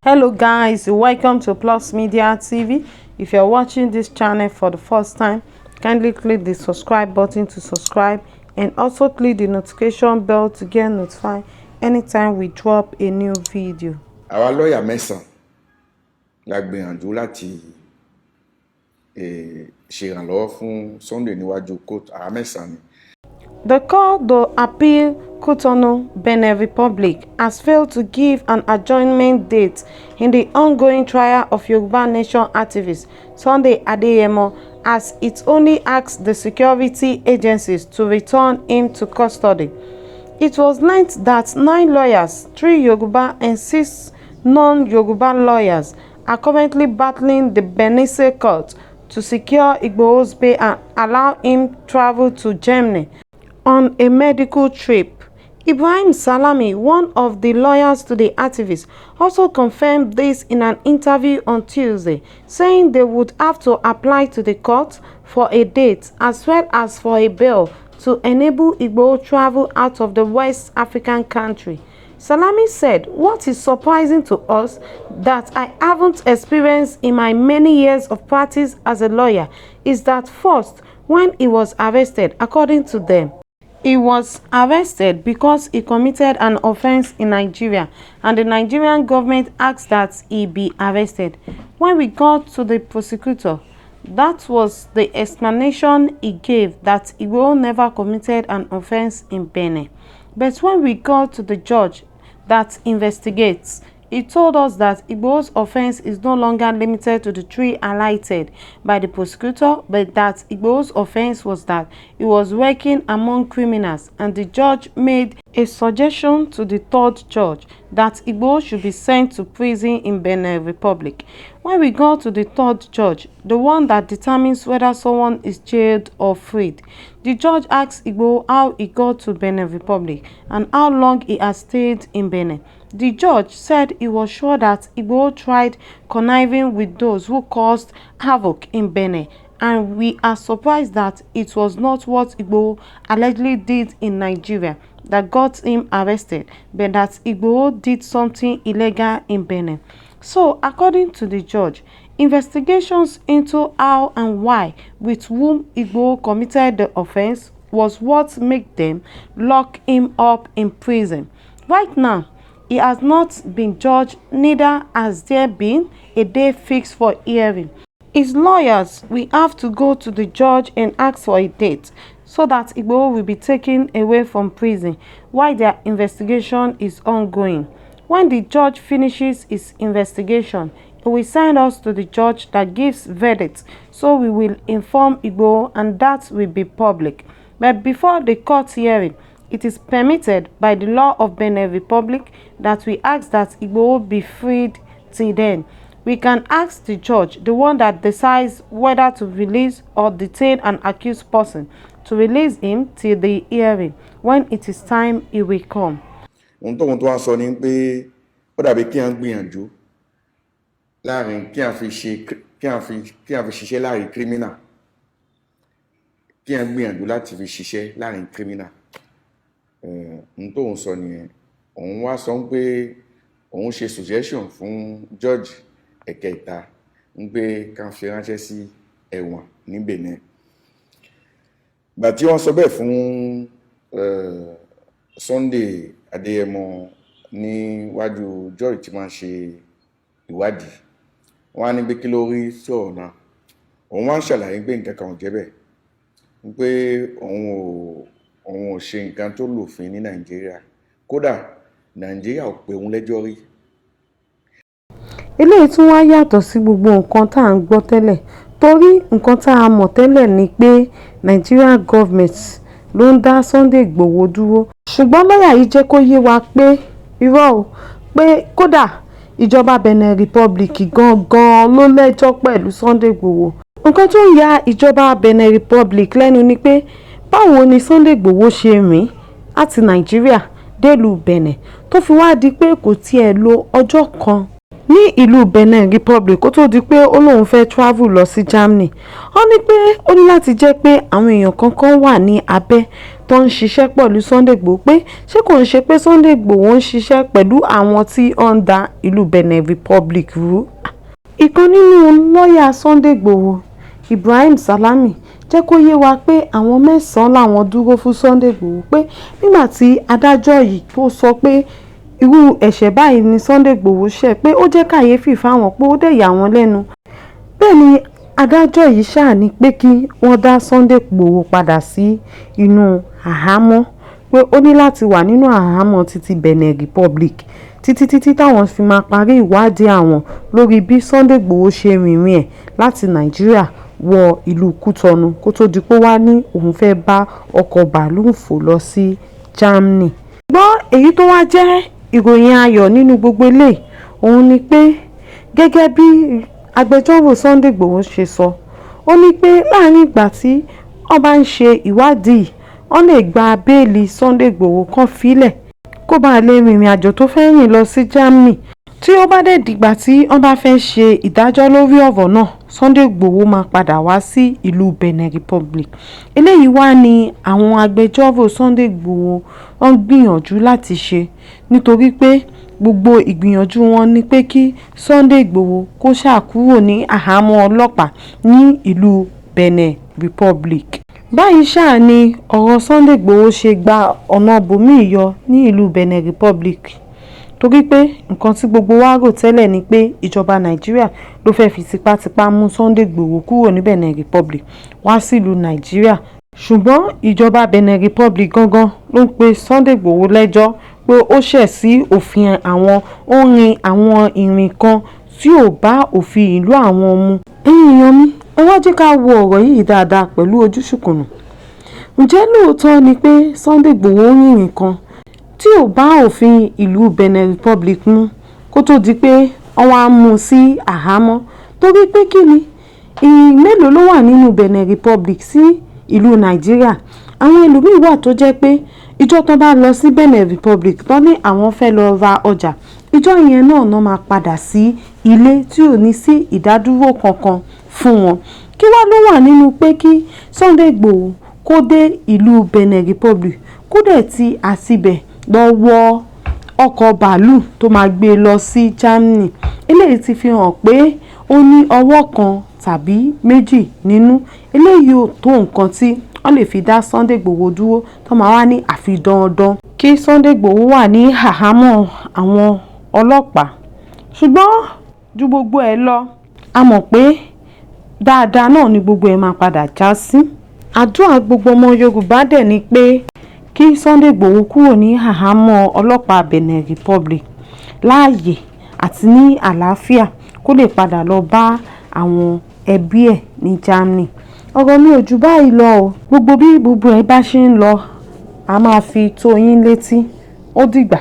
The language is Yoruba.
Hello guys, welcome to Plus Media TV. If you're watching this channel for the first time, kindly click the subscribe button to subscribe and also click the notification bell to get notified anytime we drop a new video. Àwa lọ́ọ̀yà mẹ́sàn-án la gbìyànjú láti ṣèrànlọ́wọ́ fún Sunday níwájú court. Àwa mẹ́sàn-án ni. The Court d'Appel Cotonou, Benin Republic, has failed to give an adjournment date in the ongoing trial of Yoruba Nation activist Sunday Adeyemo, as it only asked the security agencies to return him to custody. It was learnt that 9 lawyers, 3 Yoruba and 6 non-Yoruba lawyers, are currently battling the Benin court to secure Igboho's bail and allow him travel to Germany on a medical trip. Ibrahim Salami, one of the lawyers to the activist, also confirmed this in an interview on Tuesday, saying they would have to apply to the court for a date as well as for a bail to enable Igboho travel out of the West African country. Salami said, "What is surprising to us that I haven't experienced in my many years of practice as a lawyer is that first, when he was arrested, according to them, he was arrested because he committed an offense in Nigeria, and the Nigerian government asked that he be arrested. When we got to the prosecutor, that was the explanation he gave, that Igboho never committed an offense in Benin. But when we got to the judge that investigates, he told us that Igboho's offense is no longer limited to the 3 highlighted by the prosecutor, but that Igboho's offense was that he was working among criminals, and the judge made a suggestion to the 3rd judge that Igboho should be sent to prison in Benin Republic. When we got to the 3rd judge, the one that determines whether someone is jailed or freed, the judge asked Igboho how he got to Benin Republic and how long he has stayed in Benin. The judge said he was sure that Igboho tried conniving with those who caused havoc in Benin, and we are surprised that it was not what Igboho allegedly did in Nigeria that got him arrested, but that Igboho did something illegal in Benin." So, according to the judge, investigations into how and why with whom Igboho committed the offense was what made them lock him up in prison. Right now, he has not been judged, neither has there been a day fixed for hearing. His lawyers will have to go to the judge and ask for a date so that Igboho will be taken away from prison while their investigation is ongoing. When the judge finishes his investigation, he will send us to the judge that gives verdict, so we will inform Igboho, and that will be public. But before the court hearing, it is permitted by the law of Benin Republic that we ask that Igboho be freed. Till then, we can ask the judge, the one that decides whether to release or detain an accused person, to release him till the hearing. When it is time, he will come. Ohun tó wá sọ ni pé ó dàbí kí wọ́n gbìyànjú láàrin kí wọ́n fi ṣiṣẹ́ láàrin criminal, kí wọ́n gbìyànjú láti fi ṣiṣẹ́ láàrin criminal. Ohun tó ń sọ nìyẹn. Òun wá sọ pé òun ṣe suggestion fún judge ẹ̀kẹta ń pé kàn fi ránṣẹ́ sí ẹ̀wọ̀n ní Benin. Ìgbà tí wọ́n sọ bẹ́ẹ̀ fún Sunday Adeyemo níwájú judge tí máa ń ṣe ìwádìí, wọ́n á ní pé kí ló rí sọ̀rọ̀ náà. Òun wá ń ṣàlàyé pé nǹkan kan ò jẹ́ bẹ́ẹ̀, pé òun ò ṣe nǹkan tó lòfin ní Nàìjíríà, kódà Nàìjíríà ò pè òun lẹ́jọ́ rí. Eléyìí tún wá yàtọ̀ sí gbogbo nǹkan tá à ń gbọ́ tẹ́lẹ̀, torí nǹkan tá a mọ̀ tẹ́lẹ̀ ni pé Nigerian government ló ń dá Sunday Igboho dúró, ṣùgbọ́n lọ́yà yìí jẹ́ kó yé wa pé irọ́ o, pé kódà ìjọba Benin Republic gangan ló lẹ́jọ́ pẹ̀lú Sunday Igboho. Nǹkan tó ń ya ìjọba Benin Republic lẹ́nu ni pé báwo ni Sunday Igboho ṣe rìn láti Nàìjíríà délùú Benin tó fi wá di pé kò tiẹ̀ lo ọjọ́ kan ní ìlú Benin Republic kó tó di pé ó lóun fẹ́ travel lọ sí Germany. Ó ní pé ó ní láti jẹ́ pé àwọn èèyàn kankan wà ní abẹ́ tó ń ṣiṣẹ́ pẹ̀lú Sunday Igboho, pé ṣé kò ń ṣe pé Sunday Igboho ń ṣiṣẹ́ pẹ̀lú àwọn tí ó ń da ìlú Benin Republic rú. Ìkan nínú lọ́ọ̀yà Sunday Igboho, Ibrahim Salami, jẹ́ kó yé wa pé àwọn 9 làwọn dúró fún Sunday Igboho, pé nígbà tí adájọ́ yìí tó sọ pé irú ẹ̀ṣẹ̀ báyìí ni Sunday Igboho ṣẹ̀, pé ó jẹ́ kàyéfì fáwọn, pé ó dẹ̀ yà wọ́n lẹ́nu. Bẹ́ẹ̀ ni adájọ́ yìí ṣàní pé kí wọ́n dá Sunday Igboho padà sí inú àhámọ́, pé ó ní láti wà nínú àhámọ́ títí Benin Republic títí táwọn fi máa parí ìwádìí àwọn lórí bí Sunday Igboho ṣe rìnrìn ẹ̀ láti Nàìjíríà wọ ìlú Kútọ̀nù kó tó di pé wá ní òun fẹ́ bá ọkọ̀ bàálù fò lọ sí Germany. Ṣùgbọ́n èyí tó wá jẹ́ ìròyìn ayọ̀ nínú gbogbo eléyìí òun ni pé gẹ́gẹ́ bí agbẹjọ́rò Sunday Igboho ṣe sọ, ó ní pé láàrin ìgbà tí wọ́n bá ń ṣe ìwádìí wọ́n lè gba béèlì Sunday Igboho kan fílẹ̀ kó bá lè rìnrìn àjò tó fẹ́ rìn lọ sí Germany. Tí ó bá dẹ̀ dìgbà tí wọ́n bá fẹ́ ṣe ìdájọ́ lórí ọ̀rọ̀ náà, Sunday Igboho máa padà wá sí ìlú Benin Republic. Eléyìí wá ní àwọn agbẹjọ́rò Sunday Igboho wọ́n gbìyànjú láti ṣe, nítorí pé gbogbo ìgbìyànjú wọn ni pé kí Sunday Igboho kó ṣàkúrò ní àhámọ́ ọlọ́pàá ní ìlú Benin Republic. Báyìí ṣáà ni ọ̀rọ̀ Sunday Igboho ṣe gba ọ̀nà bòmíì yọ ní ìlú Benin Republic, torí pé nǹkan tí gbogbo wa rò tẹ́lẹ̀ ni pé ìjọba Nàìjíríà ló fẹ́ fi tipátipá mú Sunday Igboho kúrò ní Benin Republic wá sílùú Nàìjíríà, ṣùgbọ́n ìjọba Benin Republic gangan ló ń pe Sunday Igboho lẹ́jọ́ pé ó ṣẹ̀ sí òfin àwọn, ó rin àwọn ìrìn kan tí ò bá òfin ìlú àwọn mu. Ẹ̀yin èèyàn mi, ẹ wá jẹ́ ká wo ọ̀rọ̀ yìí dáadáa pẹ̀lú ojú ṣùkùnù. Ǹjẹ́ lóòótọ́ ni pé Sunday Igboho rìnrìn kan tí ò bá òfin ìlú Benin Republic mu kó tó di pé wọ́n wá mú sí àhámọ́? Torí pé kí ni ìrìn mélòó ló wà nínú Benin Republic sí ìlú Nàìjíríà? Àwọn ẹlòmíì wà tó jẹ́ pé ìjọ tán bá lọ sí Benin Republic tán ní àwọn fẹ́ lọ ra ọjà, ìjọ yẹn náà máa padà sí ilé tí ò ní sí ìdádúró kankan fún wọn. Kí wá ló wà nínú pé kí Sunday Igboho kó dé ìlú Benin Republic kó dẹ̀ ti àtibẹ̀ lọ wọ ọkọ̀ bàálù tó máa gbé lọ sí Germany? Eléyìí ti fi hàn pé ó ní ọwọ́ kan tàbí méjì nínú. Eléyìí ò tó nǹkan tí wọ́n lè fi dá Sunday Igboho dúró tó máa wá ní àfi dandan kí Sunday Igboho wà ní àhámọ́ àwọn ọlọ́pàá. Ṣùgbọ́n ju gbogbo ẹ̀ lọ, a mọ̀ pé dáadáa náà ni gbogbo ẹ̀ máa padà já sí. Àdúrà gbogbo ọmọ Yorùbá dẹ̀ ni pé kí Sunday Igboho kúrò ní àhámọ́ ọlọ́pàá Benin Republic láàyè àti ní àlàáfíà kó lè padà lọ bá àwọn ẹbí ẹ̀ ní Germany. Ọ̀rọ̀ mi ò jù báyìí lọ o. Gbogbo bí gbogbo ẹ̀ bá ṣe ń lọ, a máa fi tó yín létí. Ó dìgbà.